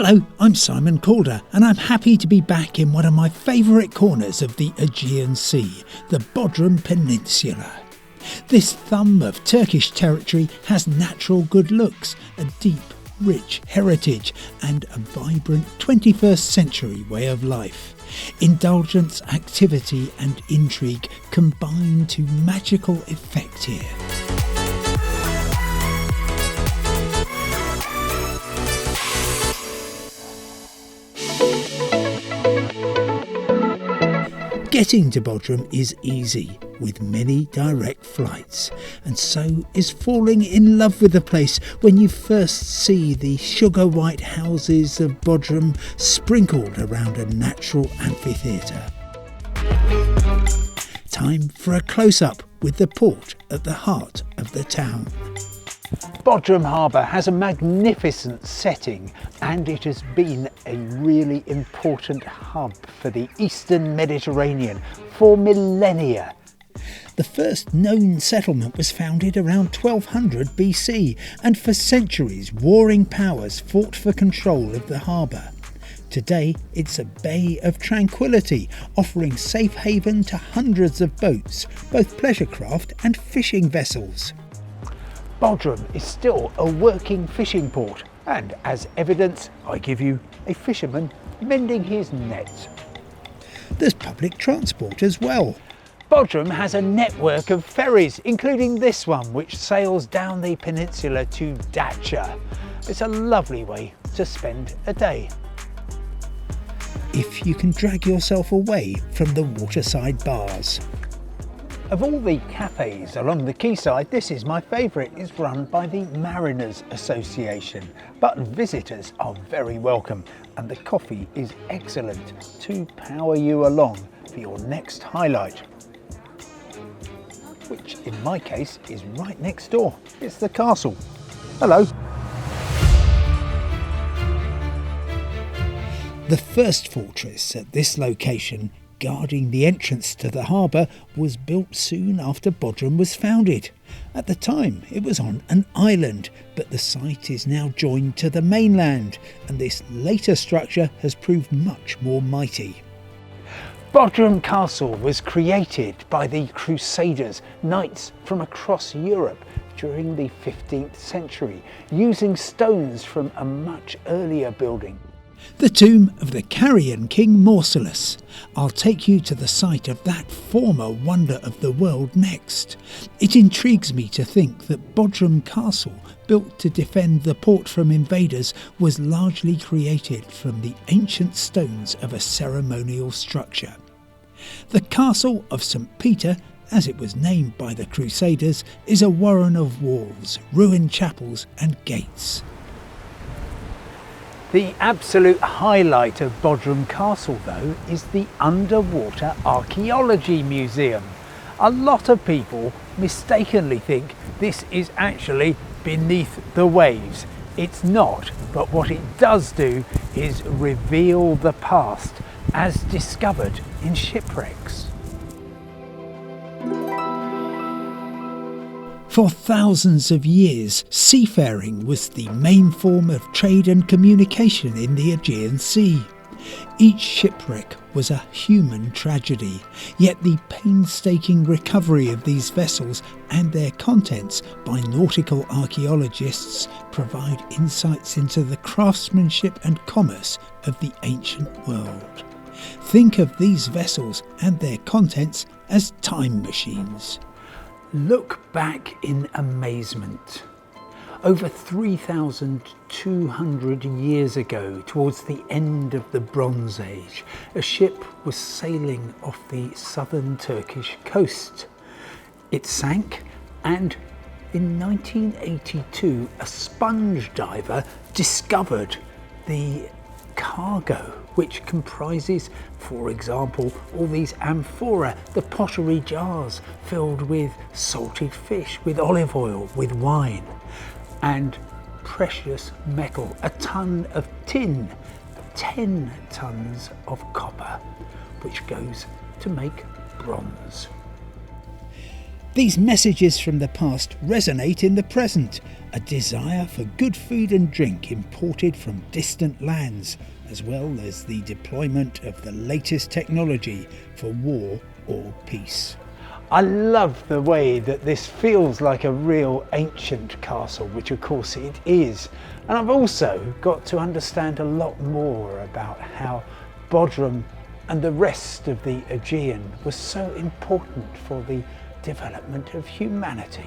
Hello, I'm Simon Calder and I'm happy to be back in one of my favourite corners of the Aegean Sea, the Bodrum Peninsula. This thumb of Turkish territory has natural good looks, a deep, rich heritage and a vibrant 21st century way of life. Indulgence, activity and intrigue combine to magical effect here. Getting to Bodrum is easy, with many direct flights, and so is falling in love with the place when you first see the sugar white houses of Bodrum sprinkled around a natural amphitheatre. Time for a close-up with the port at the heart of the town. Bodrum Harbour has a magnificent setting and it has been a really important hub for the Eastern Mediterranean for millennia. The first known settlement was founded around 1200 BC and for centuries warring powers fought for control of the harbour. Today it's a bay of tranquility, offering safe haven to hundreds of boats, both pleasure craft and fishing vessels. Bodrum is still a working fishing port, and as evidence I give you a fisherman mending his nets. There's public transport as well. Bodrum has a network of ferries, including this one which sails down the peninsula to Datcha. It's a lovely way to spend a day. If you can drag yourself away from the waterside bars. Of all the cafes along the quayside, this is my favourite. It's run by the Marinas Association, but visitors are very welcome and the coffee is excellent to power you along for your next highlight, which in my case is right next door. It's the castle. Hello. The first fortress at this location, guarding the entrance to the harbour, was built soon after Bodrum was founded. At the time it was on an island, but the site is now joined to the mainland and this later structure has proved much more mighty. Bodrum Castle was created by the Crusaders, knights from across Europe during the 15th century, using stones from a much earlier building. The tomb of the Carian King Mausolus. I'll take you to the site of that former wonder of the world next. It intrigues me to think that Bodrum Castle, built to defend the port from invaders, was largely created from the ancient stones of a ceremonial structure. The Castle of St. Peter, as it was named by the Crusaders, is a warren of walls, ruined chapels and gates. The absolute highlight of Bodrum Castle, though, is the Underwater Archaeology Museum. A lot of people mistakenly think this is actually beneath the waves. It's not, but what it does do is reveal the past as discovered in shipwrecks. For thousands of years, seafaring was the main form of trade and communication in the Aegean Sea. Each shipwreck was a human tragedy, yet the painstaking recovery of these vessels and their contents by nautical archaeologists provide insights into the craftsmanship and commerce of the ancient world. Think of these vessels and their contents as time machines. Look back in amazement. Over 3,200 years ago, towards the end of the Bronze Age, a ship was sailing off the southern Turkish coast. It sank, and in 1982 a sponge diver discovered the cargo, which comprises, for example, all these amphora, the pottery jars filled with salted fish, with olive oil, with wine, and precious metal, a ton of tin, 10 tons of copper, which goes to make bronze. These messages from the past resonate in the present, a desire for good food and drink imported from distant lands, as well as the deployment of the latest technology for war or peace. I love the way that this feels like a real ancient castle, which of course it is. And I've also got to understand a lot more about how Bodrum and the rest of the Aegean was so important for the development of humanity.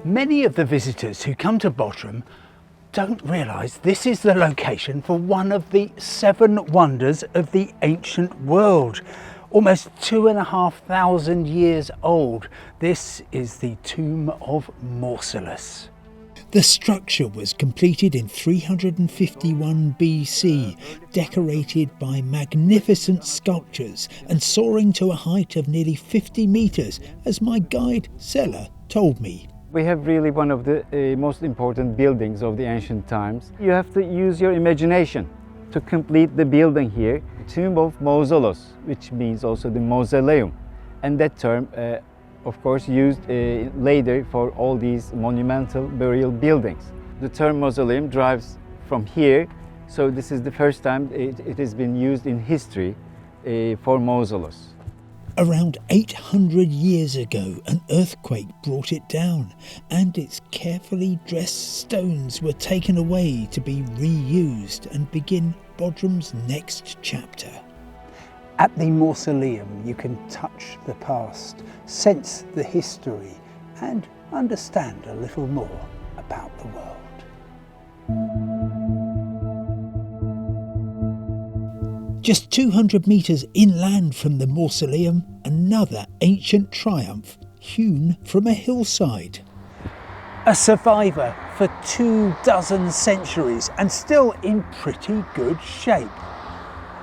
Many of the visitors who come to Bodrum don't realise this is the location for one of the 7 wonders of the ancient world. Almost 2,500 years old. This is the tomb of Mausolus. The structure was completed in 351 BC, decorated by magnificent sculptures and soaring to a height of nearly 50 metres, as my guide Sela told me. We have really one of the most important buildings of the ancient times. You have to use your imagination to complete the building here. Tomb of Mausolus, which means also the mausoleum. And that term, of course, used later for all these monumental burial buildings. The term mausoleum derives from here, so this is the first time it has been used in history for Mausolus. Around 800 years ago, an earthquake brought it down, and its carefully dressed stones were taken away to be reused and begin Bodrum's next chapter. At the mausoleum, you can touch the past, sense the history, and understand a little more about the world. Just 200 metres inland from the mausoleum, another ancient triumph hewn from a hillside. A survivor for 24 centuries and still in pretty good shape.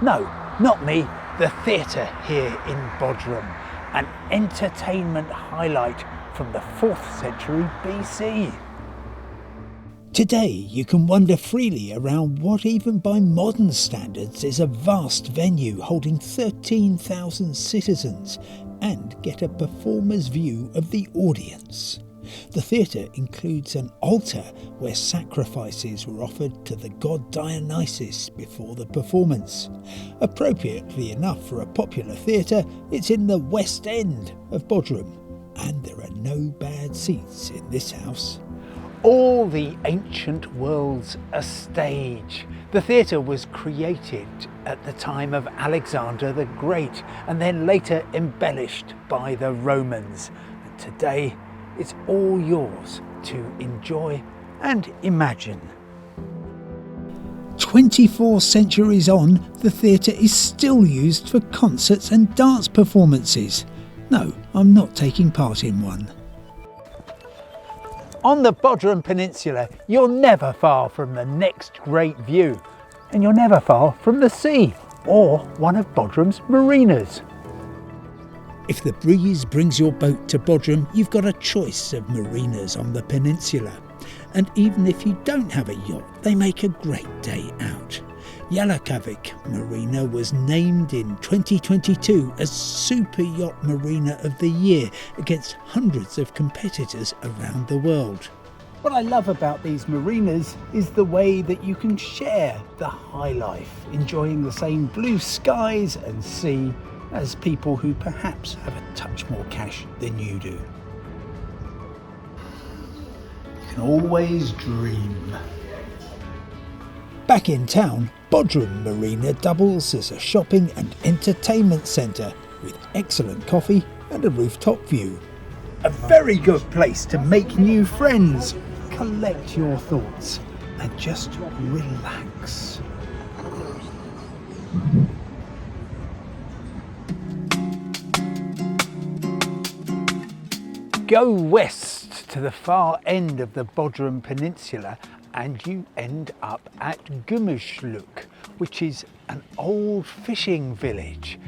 No, not me, the theatre here in Bodrum, an entertainment highlight from the 4th century BC. Today you can wander freely around what even by modern standards is a vast venue holding 13,000 citizens and get a performer's view of the audience. The theatre includes an altar where sacrifices were offered to the god Dionysus before the performance. Appropriately enough for a popular theatre, it's in the West End of Bodrum, and there are no bad seats in this house. All the ancient world's a stage. The theatre was created at the time of Alexander the Great and then later embellished by the Romans. And today it's all yours to enjoy and imagine. 24 centuries on, the theatre is still used for concerts and dance performances. No, I'm not taking part in one. On the Bodrum Peninsula, you're never far from the next great view, and you're never far from the sea or one of Bodrum's marinas. If the breeze brings your boat to Bodrum, you've got a choice of marinas on the peninsula. And even if you don't have a yacht, they make a great day out. Yalakavik Marina was named in 2022 as Super Yacht Marina of the Year against hundreds of competitors around the world. What I love about these marinas is the way that you can share the high life, enjoying the same blue skies and sea as people who perhaps have a touch more cash than you do. You can always dream. Back in town, Bodrum Marina doubles as a shopping and entertainment centre with excellent coffee and a rooftop view. A very good place to make new friends, collect your thoughts and just relax. Go west to the far end of the Bodrum Peninsula and you end up at Gomeshlook, which is an old fishing village.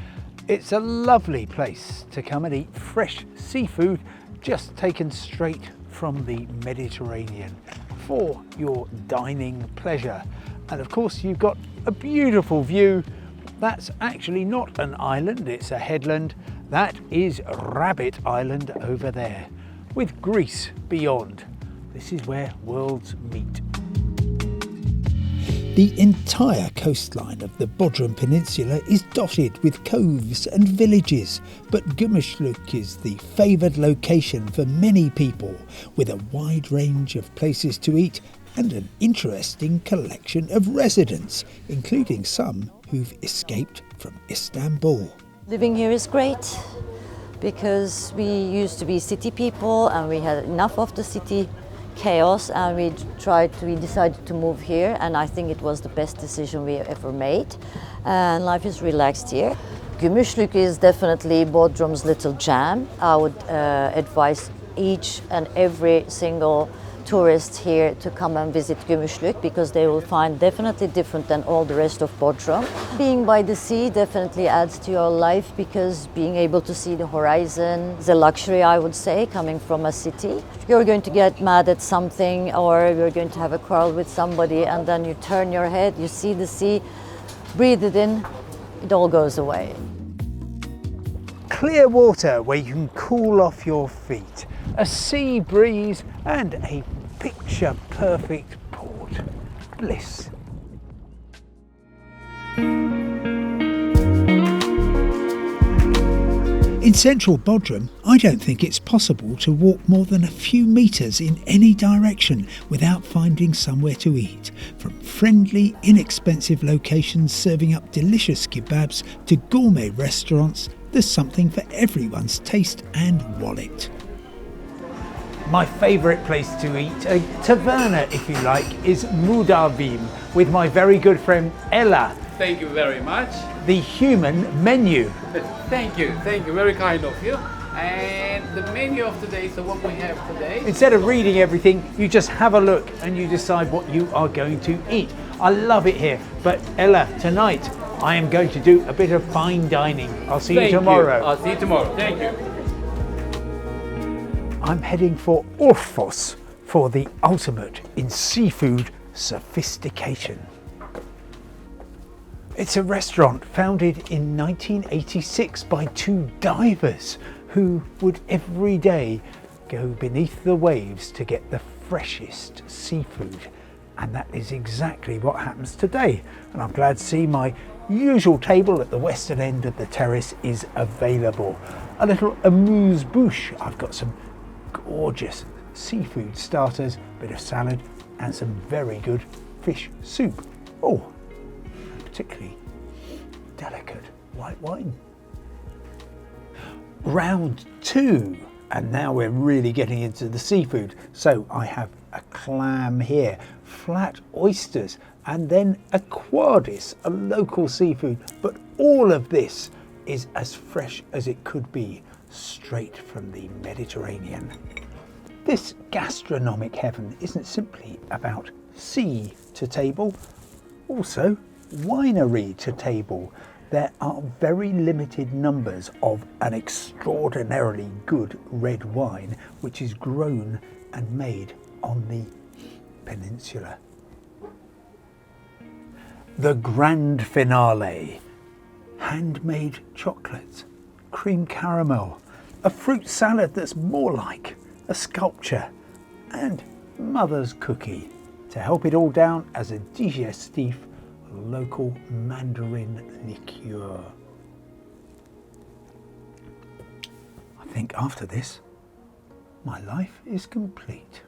It's a lovely place to come and eat fresh seafood just taken straight from the Mediterranean for your dining pleasure. And of course you've got a beautiful view That's actually not an island, it's a headland. That is Rabbit Island over there, with Greece beyond. This is where worlds meet. The entire coastline of the Bodrum Peninsula is dotted with coves and villages, but Gomeshlook is the favoured location for many people, with a wide range of places to eat and an interesting collection of residents, including some who've escaped from Istanbul. Living here is great because we used to be city people and we had enough of the city chaos, and we decided to move here, and I think it was the best decision we ever made, and life is relaxed here. Gomeshlook is definitely Bodrum's little gem. I would advise each and every single tourist here to come and visit Gomeshlook, because they will find definitely different than all the rest of Bodrum. Being by the sea definitely adds to your life, because being able to see the horizon is a luxury, I would say, coming from a city. You're going to get mad at something, or you're going to have a quarrel with somebody, and then you turn your head, you see the sea, breathe it in, it all goes away. Clear water where you can cool off your feet, a sea breeze and a picture-perfect port. Bliss. In central Bodrum, I don't think it's possible to walk more than a few metres in any direction without finding somewhere to eat. From friendly, inexpensive locations serving up delicious kebabs to gourmet restaurants, there's something for everyone's taste and wallet. My favourite place to eat, a taverna if you like, is Mudavim with my very good friend Ella. Thank you very much. The human menu. Thank you, very kind of you. And the menu of today, so what we have today. Instead of reading everything, you just have a look and you decide what you are going to eat. I love it here, but Ella, tonight I am going to do a bit of fine dining. I'll see you tomorrow. I'll see you tomorrow, thank you. I'm heading for Orphos for the ultimate in seafood sophistication. It's a restaurant founded in 1986 by two divers who would every day go beneath the waves to get the freshest seafood. And that is exactly what happens today. And I'm glad to see my usual table at the western end of the terrace is available. A little amuse-bouche. I've got some gorgeous seafood starters, bit of salad and some very good fish soup. Oh, particularly delicate white wine. Round two, and now we're really getting into the seafood. So I have a clam here, flat oysters, and then a quadis, a local seafood, but all of this is as fresh as it could be, straight from the Mediterranean. This gastronomic heaven isn't simply about sea to table, also winery to table. There are very limited numbers of an extraordinarily good red wine which is grown and made on the peninsula. The grand finale: handmade chocolates, cream caramel, a fruit salad that's more like a sculpture, and mother's cookie to help it all down as a digestif, local mandarin liqueur. I think after this, my life is complete.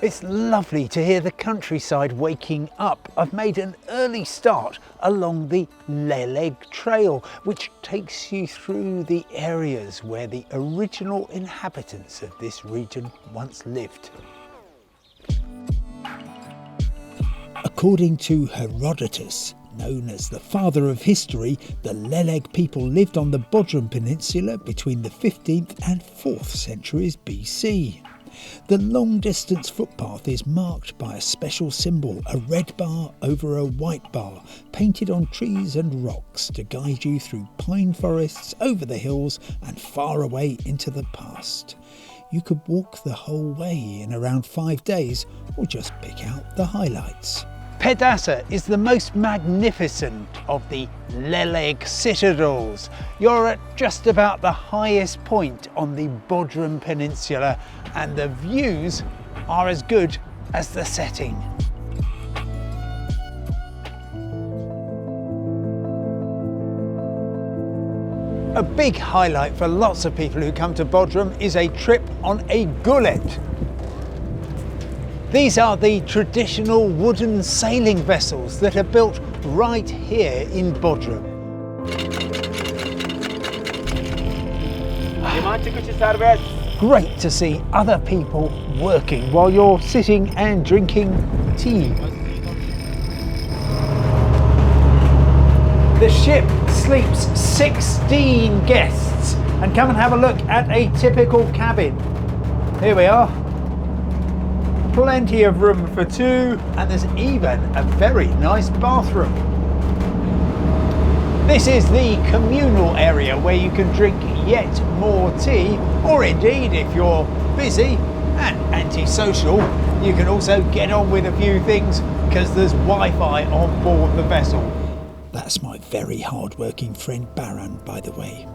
It's lovely to hear the countryside waking up. I've made an early start along the Leleg Trail, which takes you through the areas where the original inhabitants of this region once lived. According to Herodotus, known as the father of history, the Leleg people lived on the Bodrum Peninsula between the 15th and 4th centuries BC. The long-distance footpath is marked by a special symbol, a red bar over a white bar, painted on trees and rocks to guide you through pine forests, over the hills and far away into the past. You could walk the whole way in around 5 days or just pick out the highlights. Pedasa is the most magnificent of the Leleg citadels. You're at just about the highest point on the Bodrum Peninsula, and the views are as good as the setting. A big highlight for lots of people who come to Bodrum is a trip on a gullet. These are the traditional wooden sailing vessels that are built right here in Bodrum. Great to see other people working while you're sitting and drinking tea. The ship sleeps 16 guests, and come and have a look at a typical cabin. Here we are. Plenty of room for two, and there's even a very nice bathroom. This is the communal area where you can drink yet more tea, or indeed, if you're busy and antisocial, you can also get on with a few things because there's Wi-Fi on board the vessel. That's my very hard-working friend Baran, by the way.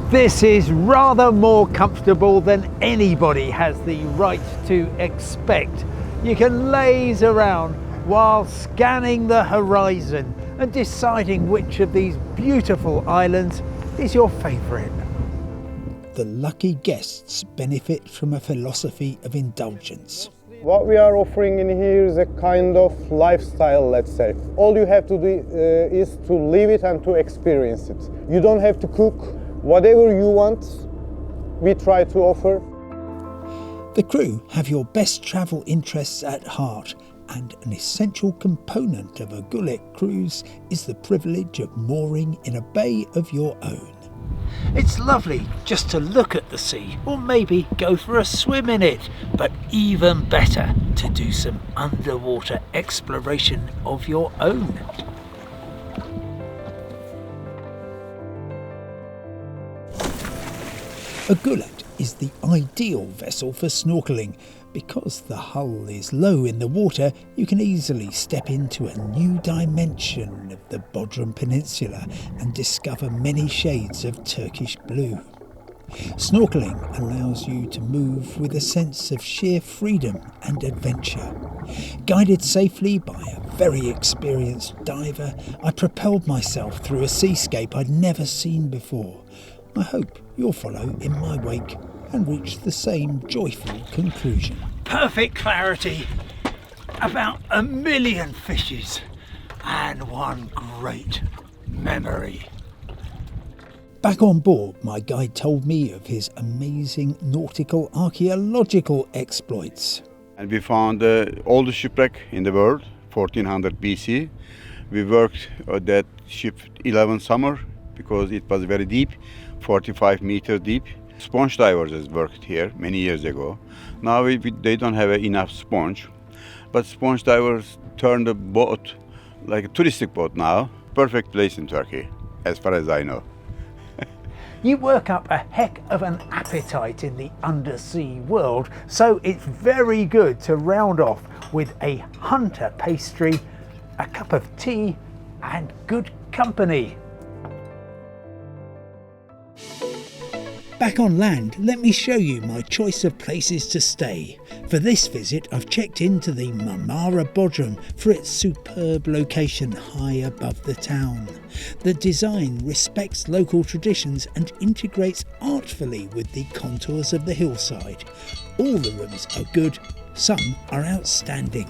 This is rather more comfortable than anybody has the right to expect. You can laze around while scanning the horizon and deciding which of these beautiful islands is your favourite. The lucky guests benefit from a philosophy of indulgence. What we are offering in here is a kind of lifestyle, let's say. All you have to do is to live it and to experience it. You don't have to cook. Whatever you want, we try to offer. The crew have your best travel interests at heart, and an essential component of a gullet cruise is the privilege of mooring in a bay of your own. It's lovely just to look at the sea, or maybe go for a swim in it, but even better to do some underwater exploration of your own. A gullet is the ideal vessel for snorkelling. Because the hull is low in the water, you can easily step into a new dimension of the Bodrum Peninsula and discover many shades of Turkish blue. Snorkelling allows you to move with a sense of sheer freedom and adventure. Guided safely by a very experienced diver, I propelled myself through a seascape I'd never seen before. I hope you'll follow in my wake and reach the same joyful conclusion. Perfect clarity, about 1 million fishes, and one great memory. Back on board, my guide told me of his amazing nautical archaeological exploits. And we found the oldest shipwreck in the world, 1400 BC. We worked on that ship 11 summer because it was very deep, 45 meters deep. Sponge divers has worked here many years ago. Now they don't have enough sponge, but sponge divers turn the boat like a touristic boat now. Perfect place in Turkey, as far as I know. You work up a heck of an appetite in the undersea world, so it's very good to round off with a hunter pastry, a cup of tea, and good company. Back on land, let me show you my choice of places to stay. For this visit, I've checked into the Marmara Bodrum for its superb location high above the town. The design respects local traditions and integrates artfully with the contours of the hillside. All the rooms are good, some are outstanding.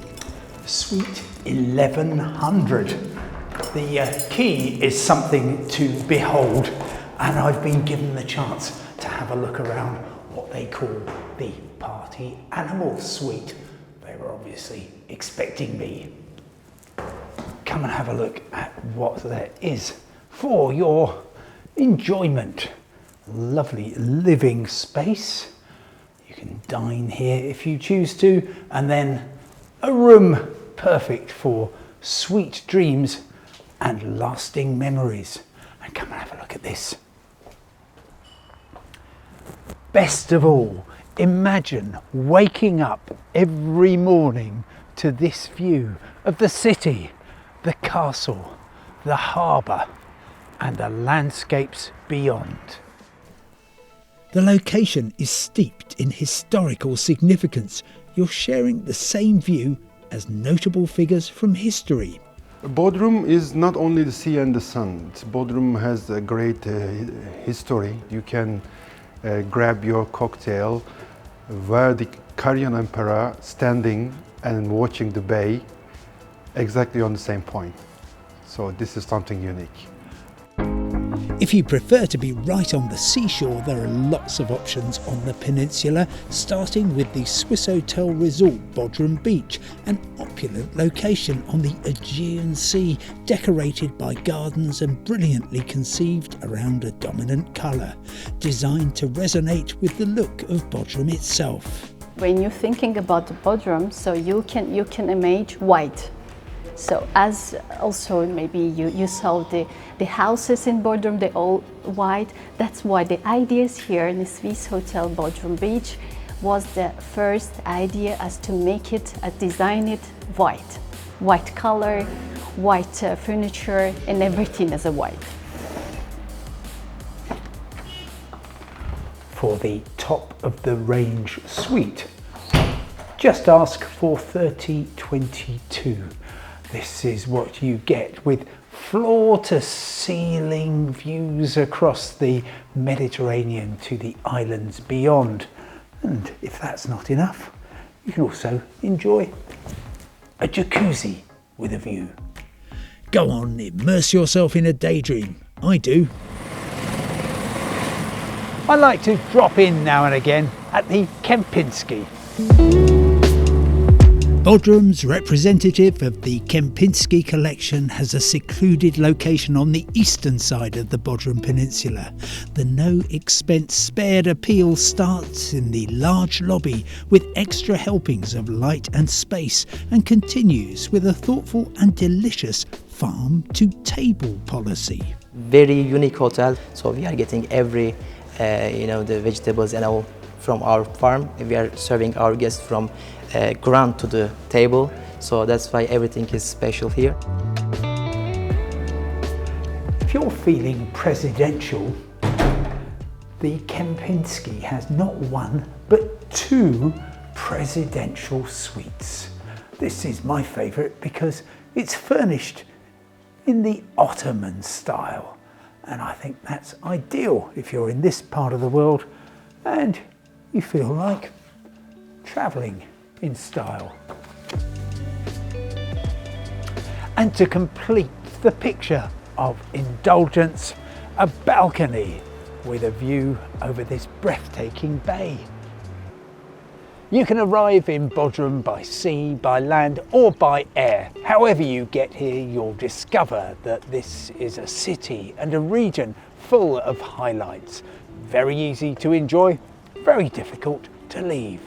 Suite 1100. The key is something to behold, and I've been given the chance to have a look around what they call the party animal suite. They were obviously expecting me. Come and have a look at what there is for your enjoyment. Lovely living space. You can dine here if you choose to, and then a room perfect for sweet dreams and lasting memories. And come and have a look at this. Best of all, imagine waking up every morning to this view of the city, the castle, the harbour and the landscapes beyond. The location is steeped in historical significance. You're sharing the same view as notable figures from history. Bodrum is not only the sea and the sun. Bodrum has a great history. You can grab your cocktail where the Karyan Emperor standing and watching the bay exactly on the same point. So this is something unique. If you prefer to be right on the seashore, there are lots of options on the peninsula, starting with the Swiss Hotel Resort Bodrum Beach, an opulent location on the Aegean Sea, decorated by gardens and brilliantly conceived around a dominant colour, designed to resonate with the look of Bodrum itself. When you're thinking about the Bodrum, so you can imagine white. So as also maybe you saw the houses in Bodrum, they're all white. That's why the ideas here in the Swiss Hotel Bodrum Beach was the first idea as to make it, design it white. White color, white furniture and everything is a white. For the top of the range suite, just ask for 3022. This is what you get with floor to ceiling views across the Mediterranean to the islands beyond. And if that's not enough, you can also enjoy a jacuzzi with a view. Go on, immerse yourself in a daydream. I do. I like to drop in now and again at the Kempinski. Bodrum's representative of the Kempinski collection has a secluded location on the eastern side of the Bodrum Peninsula. The no expense spared appeal starts in the large lobby with extra helpings of light and space and continues with a thoughtful and delicious farm to table policy. Very unique hotel, so we are getting every the vegetables and all from our farm. We are serving our guests from ground to the table, so that's why everything is special here. If you're feeling presidential, the Kempinski has not one but two presidential suites. This is my favourite because it's furnished in the Ottoman style, and I think that's ideal if you're in this part of the world and you feel like travelling in style. And to complete the picture of indulgence, a balcony with a view over this breathtaking bay. You can arrive in Bodrum by sea, by land or by air. However you get here, you'll discover that this is a city and a region full of highlights. Very easy to enjoy, very difficult to leave.